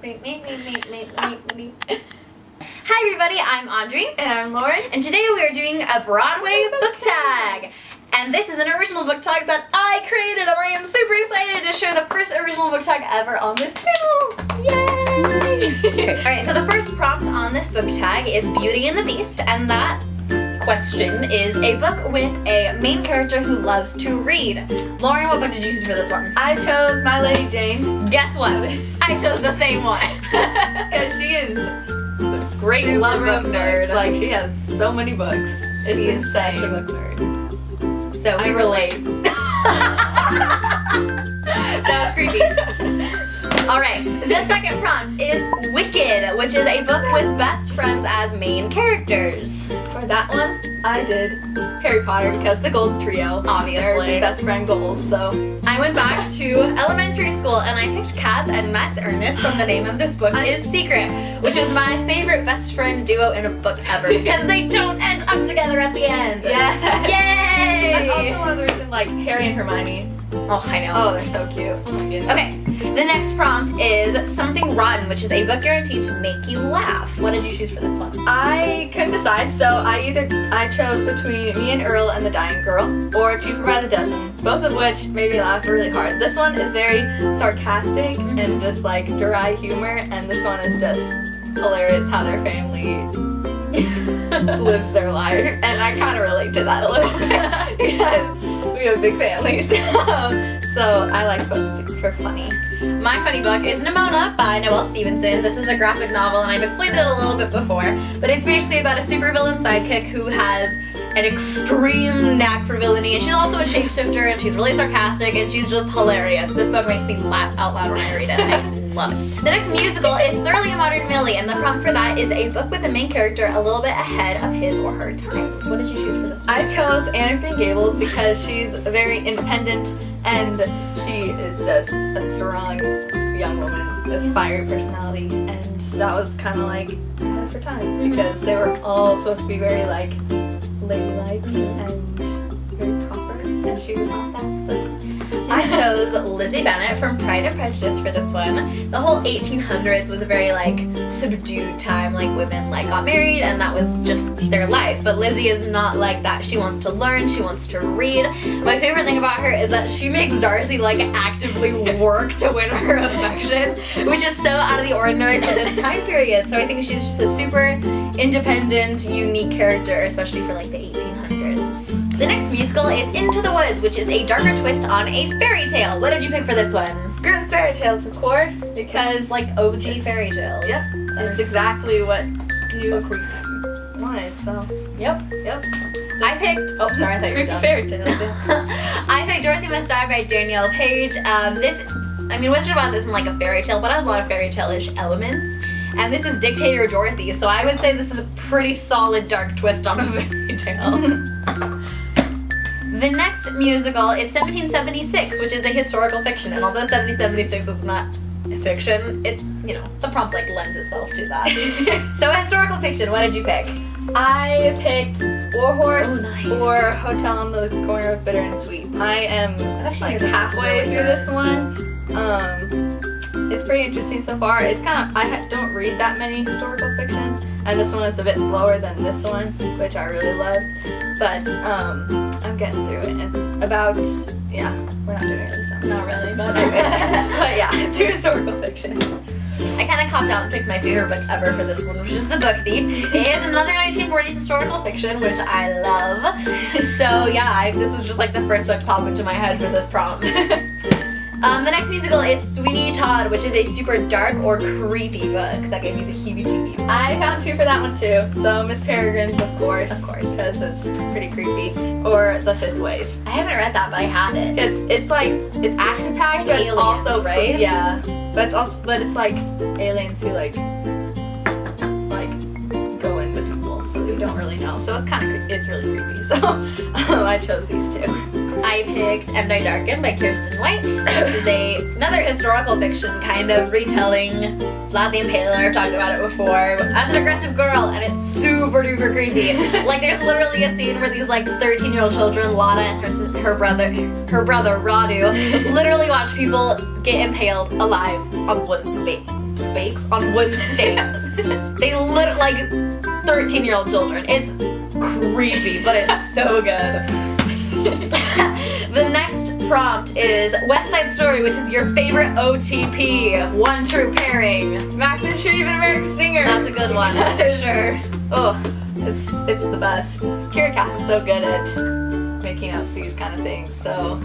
Hi everybody, I'm Audrey. And I'm Lauren. And today we are doing a Broadway book tag. And this is an original book tag that I created, and I am super excited to share the first original book tag ever on this channel. Yay! Alright, so the first prompt on this book tag is Beauty and the Beast, and that question is a book with a main character who loves to read. Lauren, what book did you choose for this one? I chose My Lady Jane. Guess what? I chose the same one. Because she is a great Super lover book of nerd. books. Like, she has so many books. It's She is insane. such a book nerd. So I we relate. That was creepy. Alright, the second prompt is Wicked, which is a book with best friends as main characters. For that one, I did Harry Potter because the Golden Trio. Obviously. They're best friend goals, so. I went back to elementary school and I picked Cass and Max Ernest from the name of this book is Secret, which is my favorite best friend duo in a book ever because they don't end up together at the end. Yeah. Yay! That's also one of the reasons, like, Harry and Hermione. Oh, I know. Oh, they're so cute. Oh my goodness. Okay, the next prompt is Something Rotten, which is a book guaranteed to make you laugh. What did you choose for this one? I couldn't decide, so I chose between Me and Earl and the Dying Girl, or Cheaper by the Dozen, both of which made me laugh really hard. This one is very sarcastic and just like dry humor, and this one is just hilarious how their family lives their life, and I kind of relate to that a little bit because we have big families. So I like both things for funny. My funny book is Nimona by Noelle Stevenson. This is a graphic novel, and I've explained it a little bit before, but it's basically about a supervillain sidekick who has an extreme knack for villainy, and she's also a shapeshifter, and she's really sarcastic, and she's just hilarious. This book makes me laugh out loud when I read it. I love it. The next musical is Thoroughly a Modern Millie, and the prompt for that is a book with the main character a little bit ahead of his or her times. What did you choose for this one? I chose Anne of Green Gables because she's very independent and she is just a strong young woman with fiery personality, and that was kind of like ahead of her times because they were all supposed to be very like ladylike and very proper, and she was not that. So. I chose Lizzie Bennet from Pride and Prejudice for this one. The whole 1800s was a very like subdued time, like women like got married and that was just their life. But Lizzie is not like that. She wants to learn, she wants to read. My favorite thing about her is that she makes Darcy like actively work to win her affection, which is so out of the ordinary for this time period. So I think she's just a super independent, unique character, especially for like the 1800s. The next musical is Into the Woods, which is a darker twist on a fairy tale. What did you pick for this one? Grimm's Fairy Tales, of course, because Like OG fairy tales. yep, it's exactly what you wanted. So Yep. I picked, oh sorry, I thought you were Greek done. fairy tales. Yeah. I picked Dorothy Must Die by Danielle Page. Wizard of Oz isn't like a fairy tale, but it has a lot of fairy tale-ish elements. And this is Dictator Dorothy, so I would say this is a pretty solid dark twist on a fairy tale. The next musical is 1776, which is a historical fiction, and although 1776 is not fiction, it, you know, the prompt like lends itself to that. So a historical fiction, what did you pick? I picked War Horse Oh, nice. or Hotel on the Corner of Bitter and Sweet. I am actually like heard halfway this through really this one. It's pretty interesting so far. It's kind of, don't read that many historical fiction, and this one is a bit slower than this one, which I really loved. But I'm getting through it. It's about, yeah, we're not doing it this time. Not really, but But yeah, it's two historical fiction. I kind of copped out and picked my favorite book ever for this one, which is The Book Thief. It is another 1940s historical fiction, which I love. So yeah, this was just like the first book to pop into my head for this prompt. The next musical is Sweeney Todd, which is a super dark or creepy book that gave me the heebie-jeebies. I found two for that one too. So Miss Peregrine's, of course, because it's pretty creepy, or The Fifth Wave. I haven't read that, but I have it. It's action packed, but aliens, it's also right? Yeah, but it's like aliens who like go into people, so we don't really know. So it's really creepy. So I chose these two. I picked And I Darken by Kirsten White. This is another historical fiction kind of retelling Vlad the Impaler. I've talked about it before. As an aggressive girl, and it's super duper creepy. Like there's literally a scene where these like 13-year-old children, Lana and her brother Radu, literally watch people get impaled alive on wooden stakes. They literally like 13-year-old children. It's creepy, but it's so good. The next prompt is West Side Story, which is your favorite OTP, One True Pairing. Max and Tree, an American Singer. That's a good one, for sure. Oh, it's the best. Kira Cass is so good at making up these kind of things, so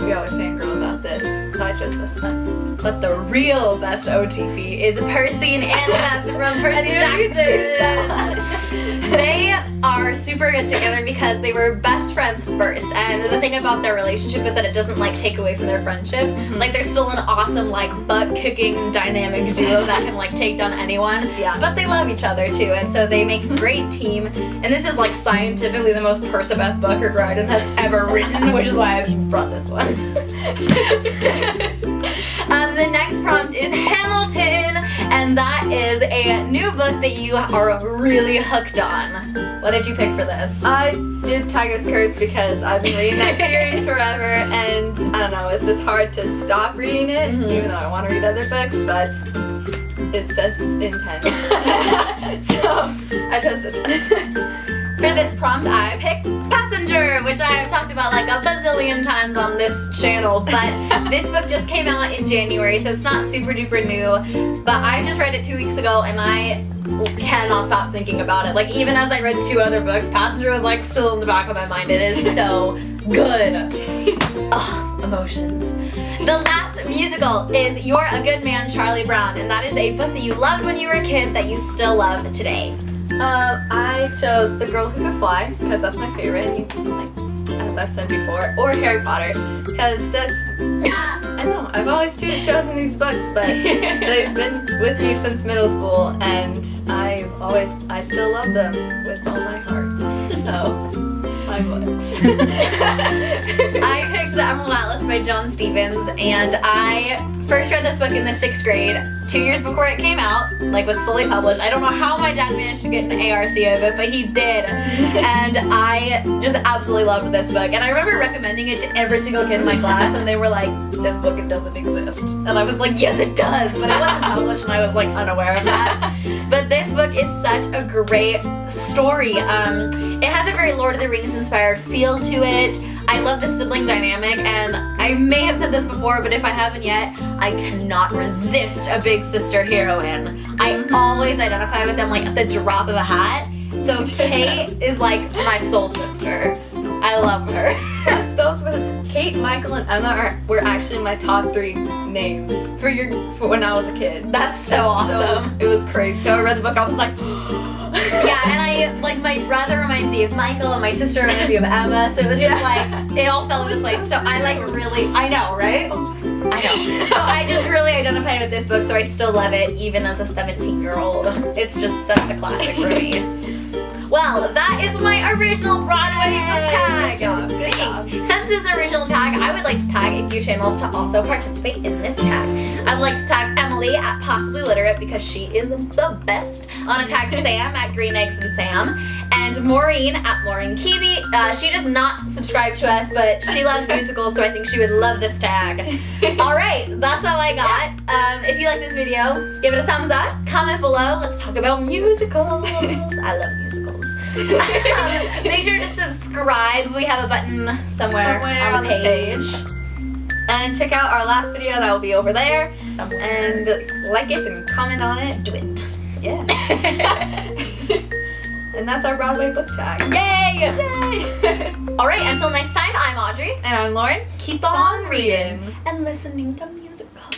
we always fangirl about this. So I chose this one. But the real best OTP is Percy and Annabeth from Percy Jackson. They are super good together because they were best friends first, and the thing about their relationship is that it doesn't like take away from their friendship. Like they're still an awesome like butt-kicking dynamic duo that can like take down anyone. Yeah. But they love each other too, and so they make a great team. And this is like scientifically the most Percabeth book Dryden has ever written, which is why I brought this one. The next prompt is Hamilton, and that is a new book that you are really hooked on. What did you pick for this? I did Tiger's Curse because I've been reading that series forever, and I don't know, it's just hard to stop reading it, even though I want to read other books, but it's just intense. So I chose this one. For this prompt, I picked Passenger, which I have talked about like a bazillion times on this channel, but this book just came out in January, so it's not super duper new, but I just read it 2 weeks ago, and I cannot stop thinking about it. Like, even as I read 2 other books, Passenger was like still in the back of my mind. It is so good. Ugh, emotions. The last musical is You're a Good Man, Charlie Brown, and that is a book that you loved when you were a kid that you still love today. I chose The Girl Who Could Fly because that's my favorite, like, as I've said before, or Harry Potter because just, I know, I've always chosen these books, but they've been with me since middle school, and I still love them with all my heart. So, my books. I picked The Emerald Atlas by John Stevens, and I first read this book in the 6th grade, 2 years before it came out, like was fully published. I don't know how my dad managed to get an ARC of it, but he did. And I just absolutely loved this book. And I remember recommending it to every single kid in my class, and they were like, this book, it doesn't exist. And I was like, yes, it does. But it wasn't published, and I was like unaware of that. But this book is such a great story. It has a very Lord of the Rings inspired feel to it. I love the sibling dynamic, and I may have said this before, but if I haven't yet, I cannot resist a big sister heroine. I always identify with them like at the drop of a hat. So Kate is like my soul sister. I love her. Those were Kate, Michael, and Emma were actually my top 3 names for when I was a kid. That's so awesome. It was crazy. So I read the book, I was like, yeah, and I, like, my brother reminds me of Michael, and my sister reminds me of Emma, so it was just like, it all fell into place. So I like really, I know, right? I know. So I just really identified with this book, so I still love it, even as a 17-year-old. It's just such a classic for me. Well, that is my original Broadway book tag. Good job. Since this is an original tag, I would like to tag a few channels to also participate in this tag. I'd like to tag Emily at Possibly Literate because she is the best. I want to tag Sam at Green Eggs and Sam, and Maureen at MaureenKeavy. She does not subscribe to us, but she loves musicals, so I think she would love this tag. Alright, that's all I got. If you like this video, give it a thumbs up, comment below, let's talk about musicals. I love musicals. Make sure to subscribe. We have a button somewhere on the page. And check out our last video that will be over there. Somewhere. And like it and comment on it. Do it. Yeah. And that's our Broadway book tag. Yay! Yay! Alright, until next time, I'm Audrey. And I'm Lauren. Keep on reading and listening to musicals.